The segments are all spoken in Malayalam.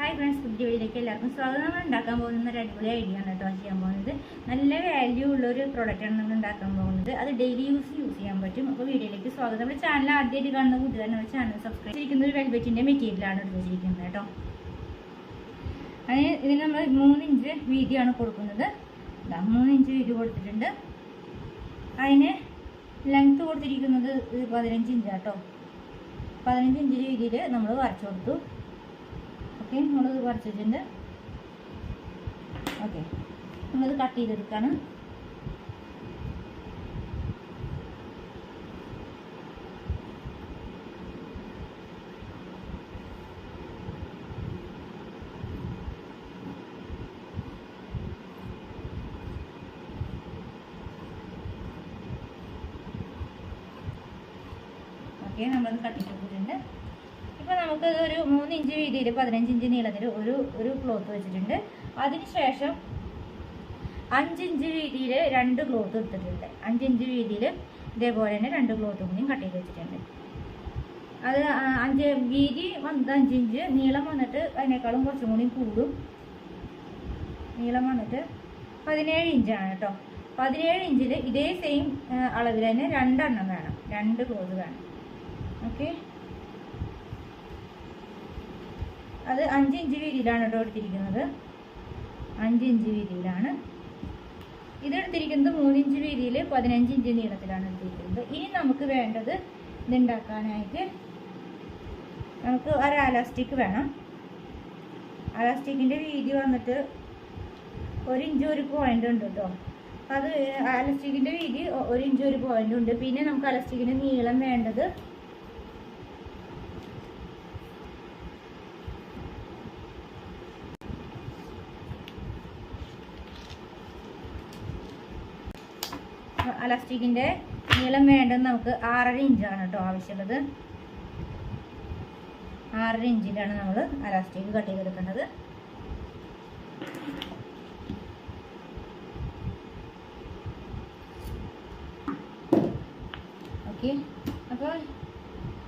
ഹായ് ഫ്രണ്ട്സ്, പുതിയ വീഡിയോയിലേക്ക് എല്ലാവർക്കും സ്വാഗതം. നമ്മൾ ഉണ്ടാക്കാൻ പോകുന്ന ഒരു അടിപൊളി ഐഡിയ ആണ് കേട്ടോ ചെയ്യാൻ പോകുന്നത്. നല്ല വാല്യൂ ഉള്ള ഒരു പ്രോഡക്റ്റാണ് നമ്മൾ ഉണ്ടാക്കാൻ പോകുന്നത്. അത് ഡെയിലി യൂസ് ചെയ്യാൻ പറ്റും. അപ്പോൾ വീഡിയോയിലേക്ക് സ്വാഗതം. നമ്മുടെ ചാനൽ ആദ്യമായിട്ട് കാണുന്ന കൂട്ടുകാർ നമ്മുടെ ചാനൽ സബ്സ്ക്രൈബ് ചെയ്തിരിക്കുന്ന ഒരു വെൽവെറ്റിൻ്റെ മെറ്റീരിയലാണ് എടുത്ത് വെച്ചിരിക്കുന്നത് കേട്ടോ. അതിന് ഇതിന് നമ്മൾ 3 ഇഞ്ച് വീതിയാണ് കൊടുക്കുന്നത്. 3 ഇഞ്ച് വീതി കൊടുത്തിട്ടുണ്ട്. അതിന് ലെങ്ത് കൊടുത്തിരിക്കുന്നത് 15 ഇഞ്ചാണ് കേട്ടോ. 15 ഇഞ്ച് വീതിയിൽ നമ്മൾ വരച്ചു കൊടുത്തു. ഓക്കെ, നമ്മളത് വരച്ചിട്ടുണ്ട്. ഓക്കെ, നമ്മളത് കട്ട് ചെയ്തെടുക്കാണ്. ഓക്കെ, നമ്മളത് കട്ട് ചെയ്തിട്ടുണ്ട്. ഇപ്പോൾ നമുക്കത് ഒരു 3 ഇഞ്ച് വീതിയിൽ 15 ഇഞ്ച് നീളത്തിൽ ഒരു ക്ലോത്ത് വെച്ചിട്ടുണ്ട്. അതിനുശേഷം 5 ഇഞ്ച് വീതിയിൽ 2 ക്ലോത്ത് എടുത്തിട്ടുണ്ട്. 5 ഇഞ്ച് വീതിയിൽ ഇതേപോലെ തന്നെ 2 ക്ലോത്തും കൂടി കട്ട് ചെയ്ത് വെച്ചിട്ടുണ്ട്. അത് വീതി വന്നത് 5 ഇഞ്ച്, നീളം വന്നിട്ട് അതിനേക്കാളും കുറച്ചും കൂടി കൂടും. നീളം വന്നിട്ട് 17 ഇഞ്ചാണ് കേട്ടോ. 17 ഇഞ്ചിൽ ഇതേ സെയിം അളവിൽ തന്നെ 2 എണ്ണം വേണം, 2 ക്ലോത്ത് വേണം. ഓക്കെ, അത് 5 ഇഞ്ച് വീതിയിലാണ് കേട്ടോ എടുത്തിരിക്കുന്നത്. 5 ഇഞ്ച് വീതിയിലാണ് ഇതെടുത്തിരിക്കുന്നത്. 3 ഇഞ്ച് വീതിയിൽ 15 ഇഞ്ച് നീളത്തിലാണ് എടുത്തിരിക്കുന്നത്. ഇനി നമുക്ക് വേണ്ടത് ഇതുണ്ടാക്കാനായിട്ട് നമുക്ക് ഒരു അലാസ്റ്റിക് വേണം. അലാസ്റ്റിക്കിൻ്റെ വീതി വന്നിട്ട് 1 ഇഞ്ച് 1 പോയിന്റ് ഉണ്ട് കേട്ടോ. അത് അലാസ്റ്റിക്കിൻ്റെ വീതി 1 ഇഞ്ച് 1 പോയിന്റ് ഉണ്ട്. പിന്നെ നമുക്ക് അലാസ്റ്റിക്കിൻ്റെ നീളം വേണ്ടത് 6.5 ഇഞ്ചാണ് കേട്ടോ ആവശ്യമുള്ളത്. 6.5 ഇഞ്ചിലാണ് നമ്മൾ അലാസ്റ്റിക് കട്ട് ചെയ്തെടുക്കേണ്ടത്. ഓക്കെ, അപ്പോൾ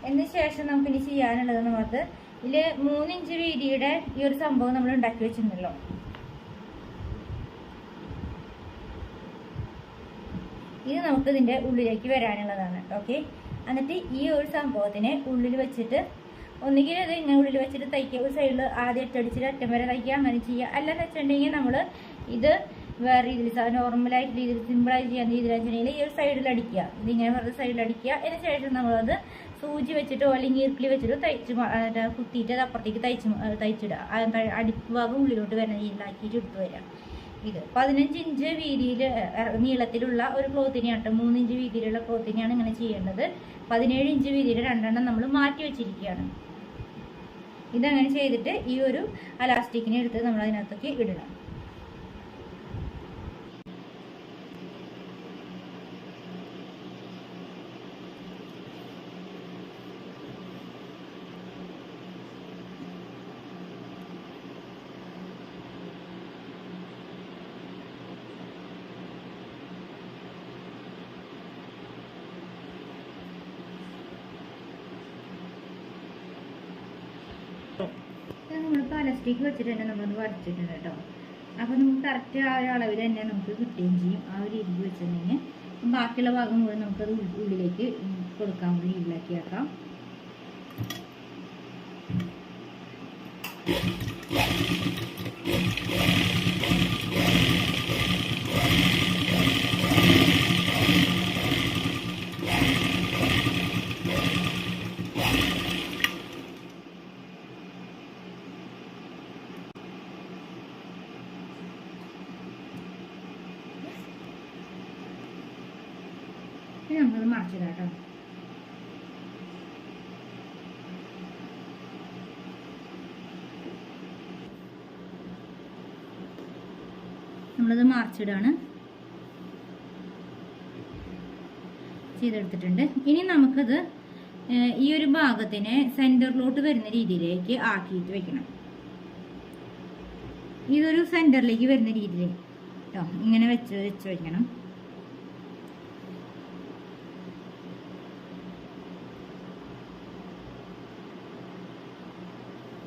അതിന് ശേഷം നമുക്കിനി ചെയ്യാനുള്ളത് നമുക്ക് ഇതിൽ 3 ഇഞ്ച് വീതിയുടെ ഈ ഒരു സംഭവം നമ്മൾ ഉണ്ടാക്കി വെച്ചിട്ടുണ്ടല്ലോ. ഇത് നമുക്ക് ഇതിൻ്റെ ഉള്ളിലേക്ക് വരാനുള്ളതാണ്. ഓക്കെ, എന്നിട്ട് ഈ ഒരു സംഭവത്തിനെ ഉള്ളിൽ വെച്ചിട്ട് ഒന്നുകിൽ ഇത് ഇങ്ങനെ ഉള്ളിൽ വെച്ചിട്ട് തയ്ക്കുക. ഒരു സൈഡിൽ ആദ്യം ഇട്ടടിച്ചിട്ട് അറ്റം വരെ തയ്ക്കുക, അങ്ങനെ ചെയ്യുക. അല്ലാന്ന് വെച്ചിട്ടുണ്ടെങ്കിൽ നമ്മൾ ഇത് വേറെ രീതിയിൽ നോർമലായിട്ട് രീതിയിൽ സിമ്പിളായിട്ട് ചെയ്യാൻ രീതിയിലാണെന്നുണ്ടെങ്കിൽ ഈ ഒരു സൈഡിൽ അടിക്കുക. ഇതിങ്ങനെ വെറുതെ സൈഡിൽ അടിക്കുക. അതിന് ശേഷം നമ്മളത് സൂചി വെച്ചിട്ടോ അല്ലെങ്കിൽ ഇറുക്കിൽ വെച്ചിട്ടോ കുത്തിയിട്ട് അത് അപ്പുറത്തേക്ക് തയ്ച്ചിടുക. അടിപ്പ് ഭാഗം ഉള്ളിലോട്ട് വരുന്ന രീതിയിലാക്കിയിട്ട് എടുത്തു വരാം. ഇത് 15 ഇഞ്ച് വീതിയിൽ നീളത്തിലുള്ള ഒരു ക്ലോത്തിനെയാണ് കേട്ടോ. 3 ഇഞ്ച് വീതിയിലുള്ള ക്ലോത്തിനെയാണ് ഇങ്ങനെ ചെയ്യേണ്ടത്. 17 ഇഞ്ച് വീതിയിൽ 2 എണ്ണം നമ്മൾ മാറ്റി വെച്ചിരിക്കുകയാണ്. ഇതങ്ങനെ ചെയ്തിട്ട് ഈ ഒരു അലാസ്റ്റിക്കിനെ എടുത്ത് നമ്മൾ അതിനകത്തേക്ക് ഇടണം. നമ്മളിപ്പോൾ അലസ്റ്റിക് വെച്ചിട്ട് തന്നെ നമ്മളത് വരച്ചിട്ടുണ്ട് കേട്ടോ. അപ്പോൾ നമുക്ക് കറക്റ്റ് ആ ഒരു അളവിൽ തന്നെ നമുക്ക് കിട്ടുകയും ചെയ്യും. ആ ഒരു രീതിയിൽ വെച്ചിട്ടുണ്ടെങ്കിൽ ബാക്കിയുള്ള ഭാഗം മുഴുവൻ നമുക്കത് ഉള്ളിലേക്ക് കൊടുക്കാൻ വേണ്ടി രീതിയിലാക്കിയാക്കാം. നമ്മളത് മറിച്ചിടാം കേട്ടോ. നമ്മളത് മറിച്ചിടാണ് ചെയ്തെടുത്തിട്ടുണ്ട്. ഇനി നമുക്കത് ഈ ഒരു ഭാഗത്തിനെ സെന്ററിലോട്ട് വരുന്ന രീതിയിലേക്ക് ആക്കിയിട്ട് വെക്കണം. ഇതൊരു സെന്ററിലേക്ക് വരുന്ന രീതിയിൽ കേട്ടോ ഇങ്ങനെ വെച്ച് വെക്കണം.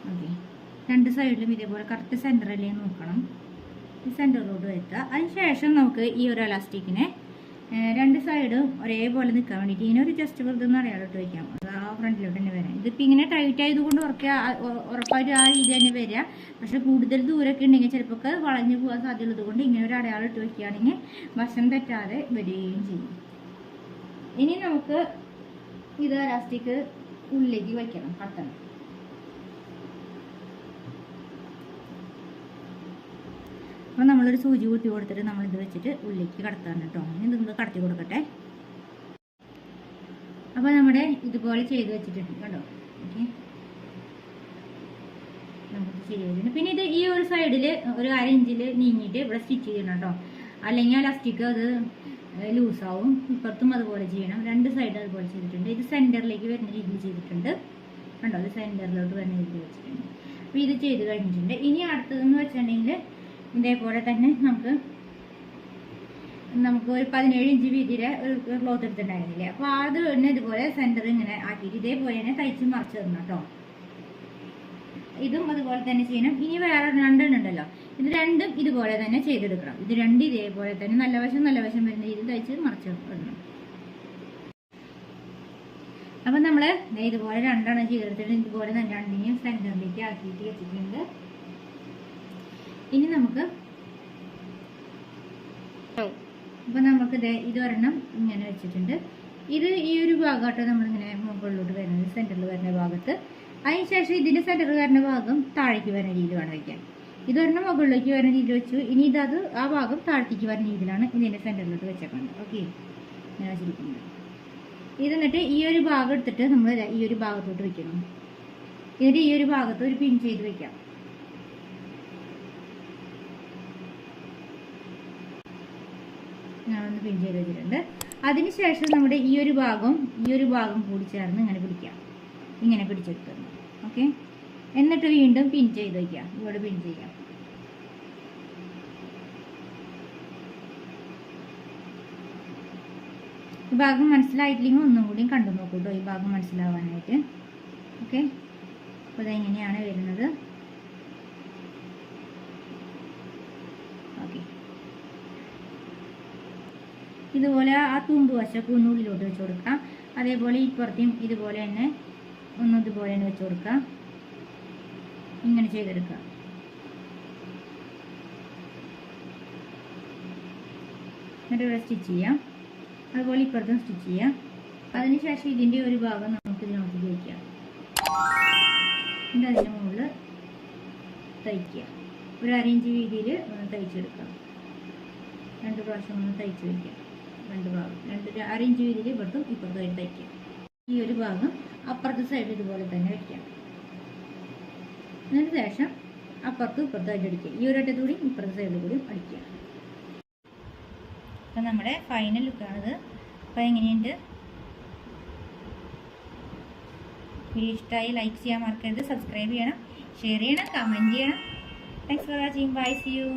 ഓക്കെ, രണ്ട് സൈഡിലും ഇതേപോലെ കറക്റ്റ് സെൻറ്ററിലേ നോക്കണം. ഈ സെൻറ്ററിലോട്ട് വരുത്തുക. അതിനുശേഷം നമുക്ക് ഈ ഒരു എലാസ്റ്റിക്കിനെ രണ്ട് സൈഡും ഒരേപോലെ നിൽക്കാൻ വേണ്ടിയിട്ട് ഇങ്ങനെ ഒരു ജസ്റ്റ് വെറുതെ ഒന്ന് അടയാളോട്ട് വയ്ക്കാം. അത് ആ ഫ്രണ്ടിലോട്ട് തന്നെ വരാം. ഇതിപ്പോൾ ഇങ്ങനെ ടൈറ്റ് ആയതുകൊണ്ട് ഉറപ്പായിട്ട് ആ രീതി തന്നെ വരിക. പക്ഷെ കൂടുതൽ ദൂരമൊക്കെ ഉണ്ടെങ്കിൽ ചിലപ്പോൾ അത് വളഞ്ഞു പോകാൻ സാധ്യതയുള്ളത് കൊണ്ട് ഇങ്ങനെ ഒരു അടയാളം ഇട്ട് വയ്ക്കുകയാണെങ്കിൽ വശം തെറ്റാതെ വരികയും ചെയ്യും. ഇനി നമുക്ക് ഇത് എലാസ്റ്റിക് ഉള്ളിലേക്ക് വയ്ക്കണം, കട്ടണം. അപ്പോൾ നമ്മളൊരു സൂചി കുത്തി കൊടുത്തിട്ട് നമ്മളിത് വെച്ചിട്ട് ഉള്ളിലേക്ക് കടത്താണ് കേട്ടോ. ഇനി നിങ്ങൾ കടത്തി കൊടുക്കട്ടെ. അപ്പോൾ നമ്മുടെ ഇതുപോലെ ചെയ്ത് വെച്ചിട്ടുണ്ട് കേട്ടോ. ഓക്കെ, നമുക്ക് ശരിയായിട്ടുണ്ട്. പിന്നെ ഇത് ഈ ഒരു സൈഡിൽ ഒരു 1/2 ഇഞ്ചിൽ നീങ്ങിയിട്ട് ഇവിടെ സ്റ്റിച്ച് ചെയ്യണം കേട്ടോ. അല്ലെങ്കിൽ എലാസ്റ്റിക് അത് ലൂസാവും. ഇപ്പുറത്തും അതുപോലെ ചെയ്യണം. രണ്ട് സൈഡ് അതുപോലെ ചെയ്തിട്ടുണ്ട്. ഇത് സെൻറ്ററിലേക്ക് വരുന്ന രീതിയിൽ ചെയ്തിട്ടുണ്ട് കണ്ടോ. ഇത് സെൻറ്ററിലോട്ട് വരുന്ന രീതിയിൽ വെച്ചിട്ടുണ്ട്. അപ്പോൾ ഇത് ചെയ്ത് കഴിഞ്ഞിട്ടുണ്ട്. ഇനി അടുത്തതെന്ന് വെച്ചിട്ടുണ്ടെങ്കിൽ ഇതേപോലെ തന്നെ നമുക്ക് ഒരു 17 ഇഞ്ച് വീതിയുടെ ഒരു ക്ലോത്ത് എടുത്തിട്ടുണ്ടായിരുന്നില്ലേ. അപ്പോൾ അത് തന്നെ ഇതുപോലെ സെൻറ്റർ ഇങ്ങനെ ആക്കിയിട്ട് ഇതേപോലെ തന്നെ തയ്ച്ച് മറിച്ച് തരണം കേട്ടോ. ഇതും അതുപോലെ തന്നെ ചെയ്യണം. ഇനി വേറെ 2 ഉണ്ടല്ലോ, ഇത് രണ്ടും ഇതുപോലെ തന്നെ ചെയ്തെടുക്കണം. ഇത് രണ്ടും ഇതേപോലെ തന്നെ നല്ല വശം വരുന്ന രീതിയിൽ തയ്ച്ച് മറിച്ച് ഇടണം. അപ്പം നമ്മൾ ഇതുപോലെ 2 ചെയ്തെടുത്തിട്ട് ഇതുപോലെ തന്നെ രണ്ടിനെയും സെൻറ്ററിലേക്ക് ആക്കിയിട്ട് വെച്ചിട്ടുണ്ട്. ഇനി നമുക്ക് ഇത് ഒരെണ്ണം ഇങ്ങനെ വെച്ചിട്ടുണ്ട്. ഇത് ഈ ഒരു ഭാഗമായിട്ട് നമ്മളിങ്ങനെ മുകളിലോട്ട് വരുന്നത്, സെൻറ്ററിൽ വരുന്ന ഭാഗത്ത്. അതിനുശേഷം ഇതിൻ്റെ സെൻറ്ററിൽ വരുന്ന ഭാഗം താഴേക്ക് വരുന്ന രീതിയിൽ വേണം വയ്ക്കാൻ. ഇതൊരെണ്ണം മുകളിലേക്ക് വരുന്ന രീതിയിൽ വെച്ചു. ഇനി ഇതത് ആ ഭാഗം താഴത്തേക്ക് വരുന്ന രീതിയിലാണ് ഇതിൻ്റെ സെൻറ്ററിലോട്ട് വെച്ചേക്കുന്നത്. ഓക്കെ, ഇങ്ങനെ വെച്ചിരിക്കുന്നത്. ഇത് എന്നിട്ട് ഈ ഒരു ഭാഗം എടുത്തിട്ട് നമ്മൾ ഈ ഒരു ഭാഗത്തോട്ട് വെക്കണം. എന്നിട്ട് ഈ ഒരു ഭാഗത്ത് ഒരു പിൻ ചെയ്ത് വെക്കാം. ഞാനൊന്ന് പിൻ ചെയ്ത് വെച്ചിട്ടുണ്ട്. അതിനുശേഷം നമ്മുടെ ഈ ഒരു ഭാഗം കൂടി ചേർന്ന് ഇങ്ങനെ പിടിക്കാം. ഇങ്ങനെ പിടിച്ചെടുക്കണം. ഓക്കെ, എന്നിട്ട് വീണ്ടും പിൻ ചെയ്ത് വയ്ക്കാം. ഇവിടെ പിൻ ചെയ്യാം. ഈ ഭാഗം മനസ്സിലായിട്ടില്ലെങ്കിൽ ഒന്നും കൂടി കണ്ടു നോക്കൂ കേട്ടോ, ഈ ഭാഗം മനസ്സിലാവാനായിട്ട്. ഓക്കെ, അപ്പോൾ ഇതെങ്ങനെയാണ് വരുന്നത്. ഓക്കെ, ഇതുപോലെ ആ തുമ്പ് വശമൊക്കെ ഒന്ന് ഉള്ളിലോട്ട് വെച്ച് കൊടുക്കാം. അതേപോലെ ഇപ്പുറത്തെയും ഇതുപോലെ തന്നെ ഇതുപോലെ തന്നെ വെച്ച് കൊടുക്കാം. ഇങ്ങനെ ചെയ്തെടുക്കാം. എന്നിട്ട് ഇവിടെ സ്റ്റിച്ച് ചെയ്യാം. അതുപോലെ ഇപ്പുറത്തും സ്റ്റിച്ച് ചെയ്യാം. അതിനുശേഷം ഇതിൻ്റെ ഒരു ഭാഗം നമുക്ക് ഇതിനോട്ട് വയ്ക്കാം. എന്നിട്ട് അതിൻ്റെ മുകളിൽ തയ്ക്കുക. ഒരു 1/2 ഇഞ്ച് വീതിയിൽ തയ്ച്ചെടുക്കാം. 2 പ്രാവശ്യം ഒന്ന് തയ്ച്ച് വയ്ക്കാം. 2 ഭാഗം 1/2 ഇഞ്ച് വീതിയിൽ ഇപ്പുറത്തും ഇപ്പുറത്തും തയ്ക്കാം. ഈ ഒരു ഭാഗം അപ്പുറത്തെ സൈഡ് ഇതുപോലെ തന്നെ വയ്ക്കാം. അതിന് ശേഷം അപ്പുറത്തും ഇപ്പുറത്തായിട്ട് അടിക്കുക. ഈ ഒരു അറ്റത്തൂടി ഇപ്പുറത്തെ സൈഡിൽ കൂടി അടിക്കുക. അപ്പം നമ്മുടെ ഫൈനൽ ലുക്കാണിത്. അപ്പോൾ എങ്ങനെയുണ്ട്? വീഡിയോ ഇഷ്ടമായി ലൈക്ക് ചെയ്യാൻ മറക്കരുത്. സബ്സ്ക്രൈബ് ചെയ്യണം, ഷെയർ ചെയ്യണം, കമൻറ്റ് ചെയ്യണം. Thanks for watching. Bye, see U.